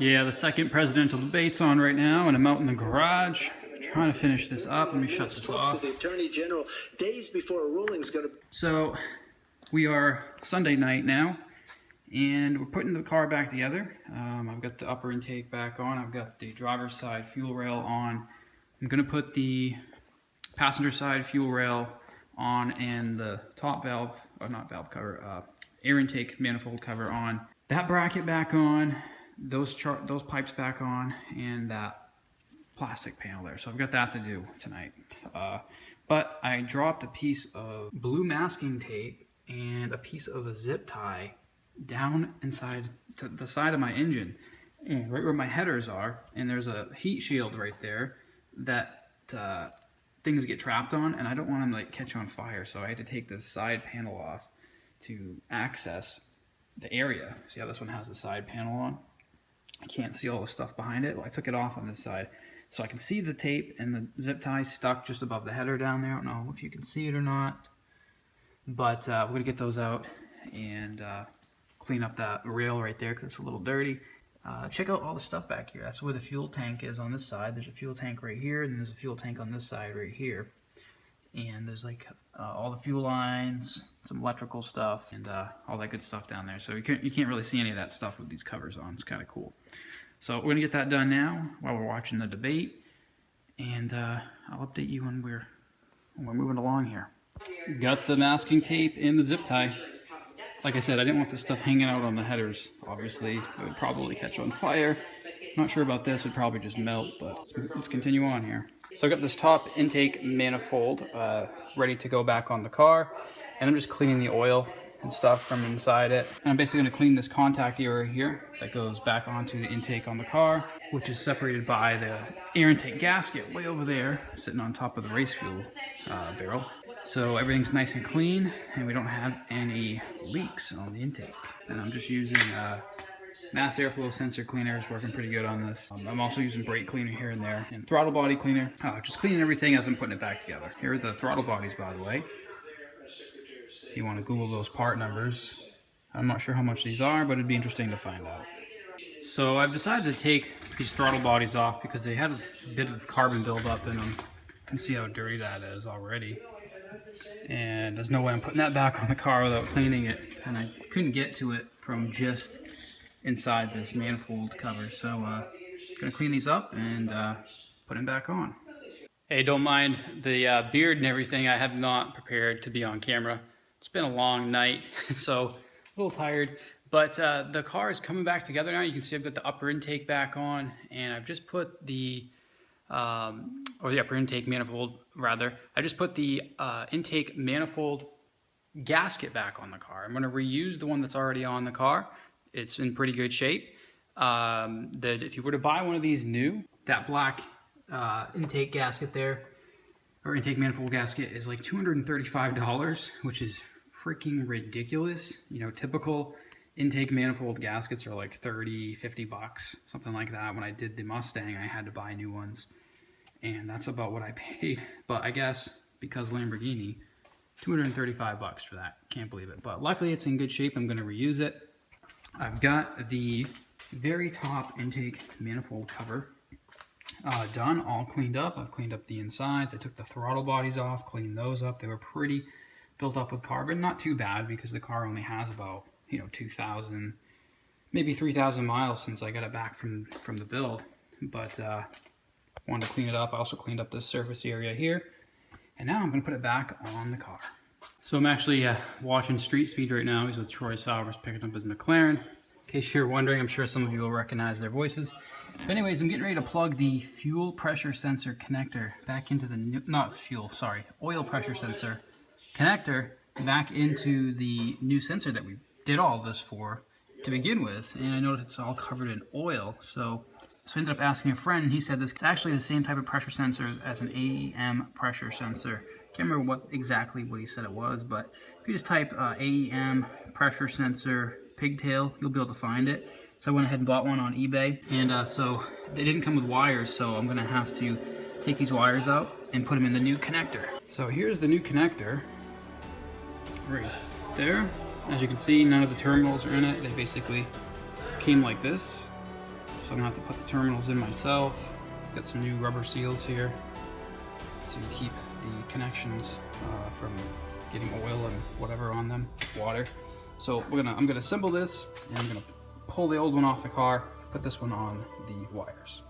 Yeah, the second presidential debate's on right now, and I'm out in the garage trying to finish this up. Let me shut this off. The Attorney General, days before a ruling is going to... So, we are Sunday night now, and we're putting the car back together. I've got the upper intake back on. I've got the driver's side fuel rail on. I'm going to put the passenger side fuel rail on and the top valve, or not valve cover, air intake manifold cover on. That bracket back on, those pipes back on, and that plastic panel there. So I've got that to do tonight. But I dropped a piece of blue masking tape and a piece of a zip tie down inside to the side of my engine, and right where my headers are, and there's a heat shield right there that things get trapped on, and I don't want them to like catch on fire, so I had to take this side panel off to access the area. See how this one has the side panel on? I can't see all the stuff behind it. Well, I took it off on this side so I can see the tape and the zip tie stuck just above the header down there. I don't know if you can see it or not, but we're gonna get those out and clean up that rail right there because it's a little dirty. Check out all the stuff back here. That's where the fuel tank is on this side. There's a fuel tank right here, and there's a fuel tank on this side right here. And there's like all the fuel lines, some electrical stuff, and all that good stuff down there. So you can't really see any of that stuff with these covers on. It's kind of cool. So we're gonna get that done now while we're watching the debate, and I'll update you when we're moving along here. Got the masking tape and the zip tie. Like I said, I didn't want this stuff hanging out on the headers. Obviously, it would probably catch on fire. Not sure about this, it'd probably just melt, but let's continue on here. So I got this top intake manifold ready to go back on the car, and I'm just cleaning the oil and stuff from inside it. And I'm basically going to clean this contact area here that goes back onto the intake on the car, which is separated by the air intake gasket way over there, sitting on top of the race fuel barrel. So everything's nice and clean, and we don't have any leaks on the intake. And I'm just using mass airflow sensor cleaner. Is working pretty good on this. I'm also using brake cleaner here and there, and throttle body cleaner. Just cleaning everything as I'm putting it back together. Here are the throttle bodies, by the way. If you want to Google those part numbers. I'm not sure how much these are, but it'd be interesting to find out. So I've decided to take these throttle bodies off because they had a bit of carbon buildup in them. You can see how dirty that is already. And there's no way I'm putting that back on the car without cleaning it. And I couldn't get to it from just inside this manifold cover. So gonna clean these up and put them back on. Hey, don't mind the beard and everything. I have not prepared to be on camera. It's been a long night, so a little tired. But the car is coming back together now. You can see I've got the upper intake back on, and I've just put the, or the upper intake manifold rather. I just put the intake manifold gasket back on the car. I'm gonna reuse the one that's already on the car. It's in pretty good shape. That if you were to buy one of these new, that black intake gasket there, or intake manifold gasket, is like $235, which is freaking ridiculous. You know, typical intake manifold gaskets are like 30, 50 bucks, something like that. When I did the Mustang, I had to buy new ones, and that's about what I paid. But I guess because Lamborghini, 235 bucks for that. Can't believe it. But luckily it's in good shape. I'm gonna reuse it. I've got the very top intake manifold cover done, all cleaned up. I've cleaned up the insides. I took the throttle bodies off, cleaned those up. They were pretty built up with carbon. Not too bad because the car only has about, 2,000, maybe 3,000 miles since I got it back from the build. But wanted to clean it up. I also cleaned up this surface area here. And now I'm going to put it back on the car. So I'm actually watching Street Speed right now. He's with Troy Sowers picking up his McLaren. In case you're wondering, I'm sure some of you will recognize their voices. But anyways, I'm getting ready to plug the fuel pressure sensor connector back into the new, oil pressure sensor connector back into the new sensor that we did all of this for to begin with. And I noticed it's all covered in oil. So I ended up asking a friend, and he said this is actually the same type of pressure sensor as an AEM pressure sensor. Can't remember what he said it was, but if you just type AEM pressure sensor pigtail, you'll be able to find it. So I went ahead and bought one on eBay, and so they didn't come with wires, so I'm gonna have to take these wires out and put them in the new connector. So here's the new connector right there. As you can see, none of the terminals are in it. They basically came like this. so I'm gonna have to put the terminals in myself. Got some new rubber seals here to keep the connections from getting oil and whatever on them, water. So I'm gonna assemble this, and I'm gonna pull the old one off the car, put this one on the wires.